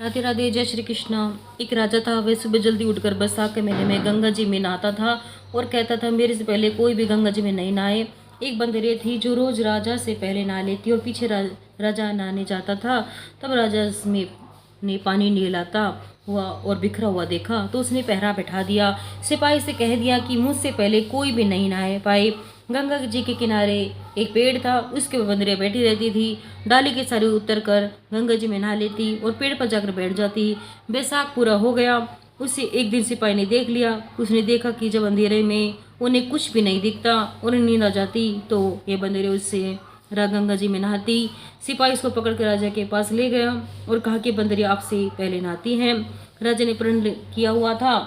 राधे राधे, जय श्री कृष्णा। एक राजा था, वह सुबह जल्दी उठकर बैसाख के महीने में गंगा जी में नहाता था और कहता था मेरे से पहले कोई भी गंगा जी में नहीं नहाए। एक बंदरिया थी जो रोज राजा से पहले नहा लेती और पीछे राजा नहाने जाता था। तब राजा में ने पानी नहीं लाता हुआ और बिखरा हुआ देखा तो उसने पहरा बैठा दिया। सिपाही से कह दिया कि मुझसे पहले कोई भी नहीं नहा पाए। गंगा जी के किनारे एक पेड़ था, उसके ऊपर बंदरिया बैठी रहती थी। डाली के सारे उतर कर गंगा जी में नहा लेती और पेड़ पर जाकर बैठ जाती। बैसाख पूरा हो गया, उसे एक दिन सिपाही ने देख लिया। उसने देखा कि जब अंधेरे में उन्हें कुछ भी नहीं दिखता और नींद आ जाती तो ये बंदरिया उससे गंगा जी में नहाती। सिपाही उसको पकड़ कर राजा के पास ले गया और कहा कि बंदरिया आपसे पहले नहाती है। राजा ने प्रण किया हुआ था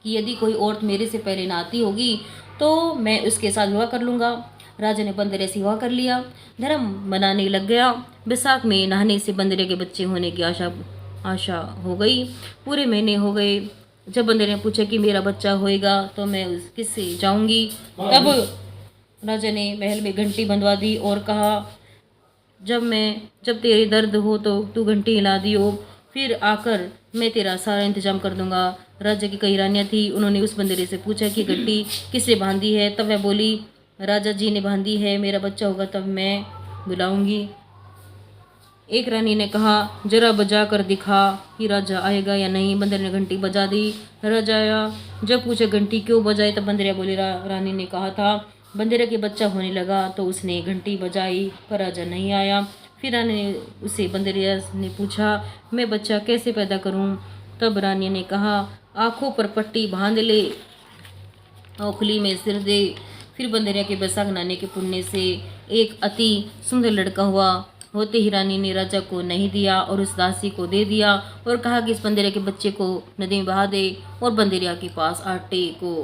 कि यदि कोई औरत मेरे से पहले नहाती होगी तो मैं उसके साथ विवाह कर लूँगा। राजा ने बंदरिया से विवाह कर लिया, धर्म बनाने लग गया। बैसाख में नहाने से बंदरिया के बच्चे होने की आशा हो गई। पूरे महीने हो गए। जब बंदरिया ने पूछा कि मेरा बच्चा होएगा तो मैं किससे जाऊंगी, तब राजा ने महल में घंटी बंधवा दी और कहा जब तेरे दर्द हो तो तू घंटी हिला दियो, फिर आकर मैं तेरा सारा इंतजाम कर दूंगा। राज्य की कई रानियां थी, उन्होंने उस बंदरे से पूछा कि घंटी किसने बांधी है। तब वह बोली राजा जी ने बांधी है, मेरा बच्चा होगा तब मैं बुलाऊंगी। एक रानी ने कहा जरा बजा कर दिखा कि राजा आएगा या नहीं। बंदर ने घंटी बजा दी, राजा आया। जब पूछा घंटी क्यों बजाई तब बंदरिया बोली रानी ने कहा था। बंदरिया के बच्चा होने लगा तो उसने घंटी बजाई पर राजा नहीं आया। फिर रानी ने उसे बंदरिया ने पूछा मैं बच्चा कैसे पैदा करूं। तब रानी ने कहा आंखों पर पट्टी बांध ले, ओखली में सिर दे। फिर बंदरिया के बैसाख नहाने के पुण्य से एक अति सुंदर लड़का हुआ। होते ही रानी ने राजा को नहीं दिया और उस दासी को दे दिया और कहा कि इस बंदरिया के बच्चे को नदी में बहा दे और बंदरिया के पास आटे को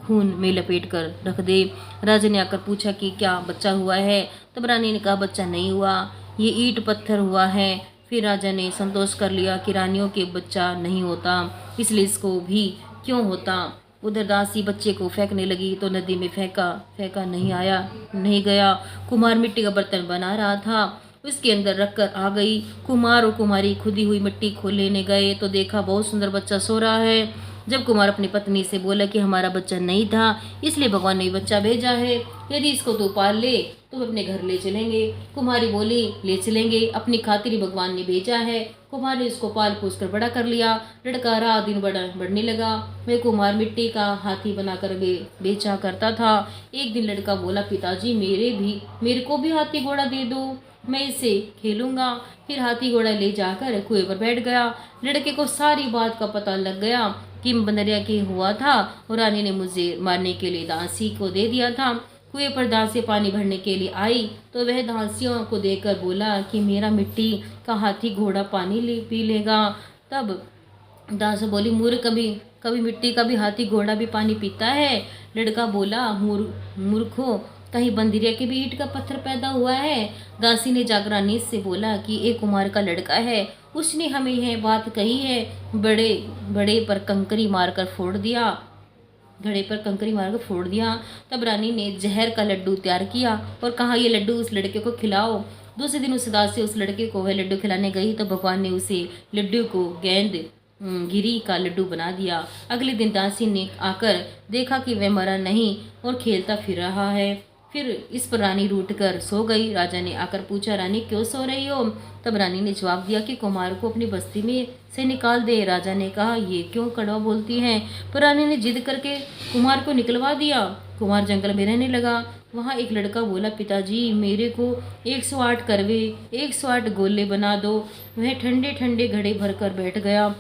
खून में लपेट कर रख दे। राजा ने आकर पूछा कि क्या बच्चा हुआ है। तब रानी ने कहा बच्चा नहीं हुआ, ये ईंट पत्थर हुआ है। फिर राजा ने संतोष कर लिया कि रानियों के बच्चा नहीं होता, इसलिए इसको भी क्यों होता। उधर दासी बच्चे को फेंकने लगी तो नदी में फेंका नहीं गया। कुम्हार मिट्टी का बर्तन बना रहा था, उसके अंदर रखकर आ गई। कुम्हार और कुमारी खुदी हुई मिट्टी खोल लेने गए तो देखा बहुत सुंदर बच्चा सो रहा है। जब कुमार अपनी पत्नी से बोला कि हमारा बच्चा नहीं था इसलिए भगवान ने बच्चा भेजा है, यदि इसको तू पाल ले तो अपने घर ले चलेंगे। कुमारी बोली ले चलेंगे, अपनी खातिर ही भगवान ने भेजा है। कुमार ने इसको पाल पोस कर बड़ा कर लिया। लड़का रात दिन बढ़ने लगा। वह कुमार मिट्टी का हाथी बनाकर बेचा करता था। एक दिन लड़का बोला पिताजी मेरे को भी हाथी घोड़ा दे दो, मैं इसे खेलूंगा। फिर हाथी घोड़ा ले जाकर कुएं पर बैठ गया। लड़के को सारी बात का पता लग गया कि बंदरिया के हुआ था और रानी ने मुझे मारने के लिए दासी को दे दिया था। कुएं पर दासी पानी भरने के लिए आई तो वह दासियों को देखकर बोला कि मेरा मिट्टी का हाथी घोड़ा पानी पी लेगा। तब दास बोली मूर्ख, कभी कभी मिट्टी का भी हाथी घोड़ा भी पानी पीता है। लड़का बोला मूर्खो, कहीं बंदरिया के भी ईंट का पत्थर पैदा हुआ है। दासी ने जाकर रानी से बोला कि एक कुमार का लड़का है, उसने हमें यह बात कही है। बड़े बड़े पर कंकरी मारकर फोड़ दिया घड़े पर कंकरी मारकर फोड़ दिया। तब रानी ने जहर का लड्डू तैयार किया और कहा ये लड्डू उस लड़के को खिलाओ। दूसरे दिन उस दासी उस लड़के को वह लड्डू खिलाने गई तो भगवान ने उसे लड्डू को गेंद गिरी का लड्डू बना दिया। अगले दिन दासी ने आकर देखा कि वह मरा नहीं और खेलता फिर रहा है। फिर इस पर रानी रूठ कर सो गई। राजा ने आकर पूछा रानी क्यों सो रही हो। तब रानी ने जवाब दिया कि कुमार को अपनी बस्ती में से निकाल दे। राजा ने कहा ये क्यों कड़वा बोलती हैं। पर रानी ने जिद करके कुमार को निकलवा दिया। कुमार जंगल में रहने लगा। वहाँ एक लड़का बोला पिताजी मेरे को 108 करवे 108 गोले बना दो। वह ठंडे ठंडे घड़े भरकर बैठ गया।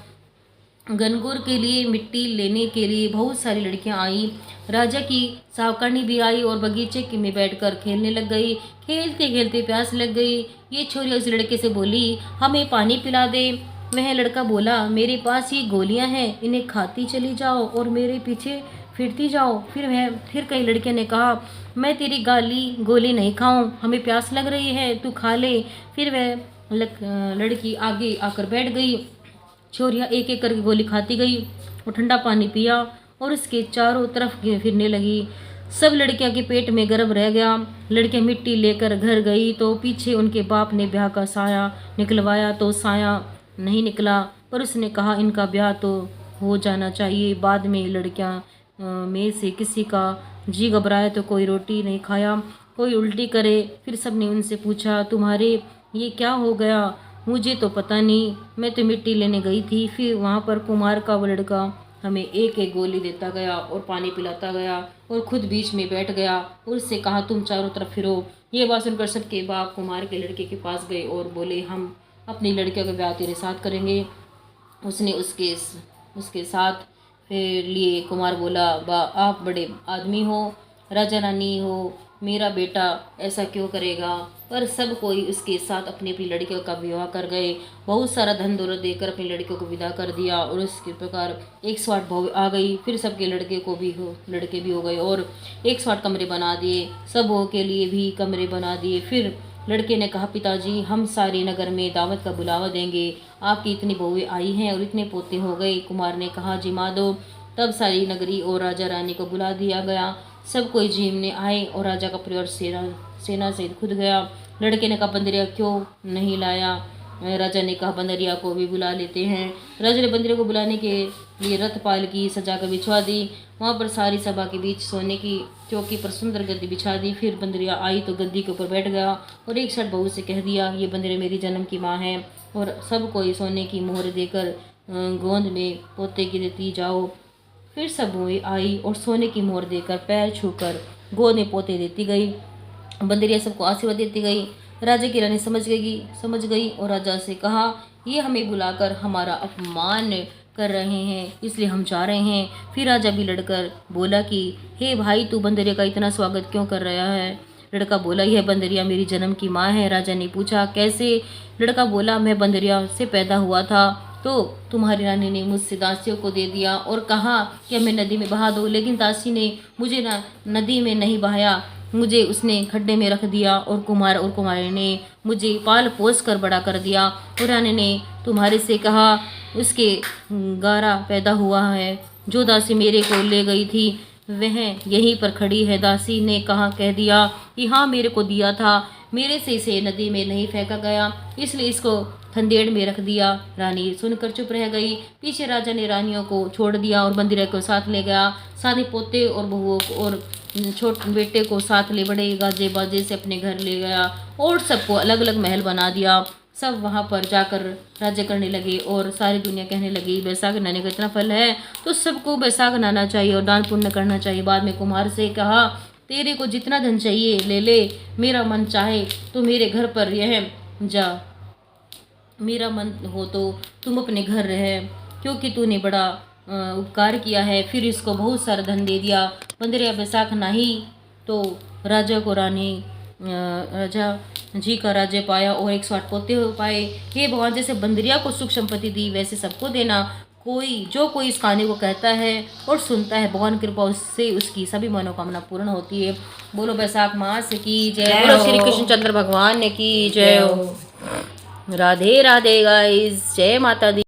गनगौर के लिए मिट्टी लेने के लिए बहुत सारी लड़कियां आई। राजा की सावकारनी भी आई और बगीचे में बैठकर खेलने लग गई। खेलते खेलते प्यास लग गई। ये छोरी उस लड़के से बोली हमें पानी पिला दे। वह लड़का बोला मेरे पास ये गोलियां हैं, इन्हें खाती चली जाओ और मेरे पीछे फिरती जाओ। फिर कई लड़कियों ने कहा मैं तेरी गोली नहीं खाऊं, हमें प्यास लग रही है, तू खा ले। फिर वह लड़की आगे आकर बैठ गई। छोरियाँ एक एक करके गोली खाती गई और ठंडा पानी पिया और उसके चारों तरफ फिरने लगी। सब लड़कियां के पेट में गर्भ रह गया। लड़कियां मिट्टी लेकर घर गई तो पीछे उनके बाप ने ब्याह का साया निकलवाया तो साया नहीं निकला, पर उसने कहा इनका ब्याह तो हो जाना चाहिए, बाद में लड़कियां में से किसी का जी घबराए तो कोई रोटी नहीं खाया, कोई उल्टी करे। फिर सबने उनसे पूछा तुम्हारे ये क्या हो गया? मुझे तो पता नहीं, मैं तो मिट्टी लेने गई थी। फिर वहाँ पर कुमार का वो लड़का हमें एक एक गोली देता गया और पानी पिलाता गया और खुद बीच में बैठ गया और उससे कहा तुम चारों तरफ फिरो। ये बात सुनकर सबके बाप कुमार के लड़के के पास गए और बोले हम अपनी लड़कियों का ब्याह तेरे साथ करेंगे। उसने उसके साथ फिर लिए। कुमार बोला बा आप बड़े आदमी हो, राजा रानी हो, मेरा बेटा ऐसा क्यों करेगा? पर सब कोई उसके साथ अपनी अपनी लड़कियों का विवाह कर गए। बहुत सारा धन दौलत देकर अपनी लड़कियों को विदा कर दिया और उसके प्रकार 108 बहू आ गई। फिर सबके लड़के भी हो गए और 108 कमरे बना दिए, सब बहू के लिए भी कमरे बना दिए। फिर लड़के ने कहा पिताजी हम सारे नगर में दावत का बुलावा देंगे, आपकी इतनी बहुएं आई हैं और इतने पोते हो गए। कुमार ने कहा जिमा दो। तब सारी नगरी और राजा रानी को बुला दिया गया। सब कोई जीमने आए और राजा का परिवार सेना से खुद गया। लड़के ने कहा बंदरिया क्यों नहीं लाया? राजा ने कहा बंदरिया को भी बुला लेते हैं। राजा ने बंदरिया को बुलाने के लिए रथ पाल की सजा कर बिछवा दी। वहाँ पर सारी सभा के बीच सोने की चौकी पर सुंदर गद्दी बिछा दी। फिर बंदरिया आई तो गद्दी के ऊपर बैठ गया और 108 बहू से कह दिया ये बंदरिया मेरी जन्म की माँ है। और सब कोई सोने की मोहर देकर गोंद में पोते की देती जाओ। फिर सब बहूएं आई और सोने की मोहर देकर पैर छूकर गोद में पोते देती गई। बंदरिया सबको आशीर्वाद देती गई। राजा की रानी समझ गई और राजा से कहा ये हमें बुलाकर हमारा अपमान कर रहे हैं, इसलिए हम जा रहे हैं। फिर राजा भी लड़कर बोला कि हे भाई तू बंदरिया का इतना स्वागत क्यों कर रहा है? लड़का बोला यह बंदरिया मेरी जन्म की माँ है। राजा ने पूछा कैसे? लड़का बोला मैं बंदरिया से पैदा हुआ था तो तुम्हारी रानी ने मुझसे दासियों को दे दिया और कहा कि हमें नदी में बहा दो, लेकिन दासी ने मुझे नदी में नहीं बहाया, मुझे उसने खड्डे में रख दिया और कुमार और कुमारी ने मुझे पाल पोस कर बड़ा कर दिया। और रानी ने तुम्हारे से कहा उसके गारा पैदा हुआ है, जो दासी मेरे को ले गई थी वह यहीं पर खड़ी है। दासी ने कह दिया कि हाँ मेरे को दिया था, मेरे से इसे नदी में नहीं फेंका गया, इसलिए इसको खंदेड़ में रख दिया। रानी सुनकर चुप रह गई। पीछे राजा ने रानियों को छोड़ दिया और बंदरिया को साथ ले गया। साथ ही पोते और बहुओं को और छोटे बेटे को साथ ले बड़े गाजे बाजे से अपने घर ले गया और सबको अलग अलग महल बना दिया। सब वहाँ पर जाकर राज्य करने लगे और सारी दुनिया कहने लगी बैसाख नहाने का इतना फल है तो सबको बैसाख नहाना चाहिए और दान पुण्य करना चाहिए। बाद में कुमार से कहा तेरे को जितना धन चाहिए ले ले, मेरा मन चाहे तो मेरे घर पर यह जा, मेरा मन हो तो तुम अपने घर रहे, क्योंकि तूने बड़ा उपकार किया है। फिर इसको बहुत सारा धन दे दिया। बंदरिया बैसाख नाही तो राजा जी का राज्य पाया और 108 पोते हो पाए। हे भगवान जैसे बंदरिया को सुख संपत्ति दी वैसे सबको देना। जो कोई इस कहानी को कहता है और सुनता है भगवान कृपा उससे उसकी सभी मनोकामना पूर्ण होती है। बोलो बैसाख मास की जय, बोलो श्री कृष्णचंद्र भगवान की जय हो। राधे राधे गाइस, जय माता दी।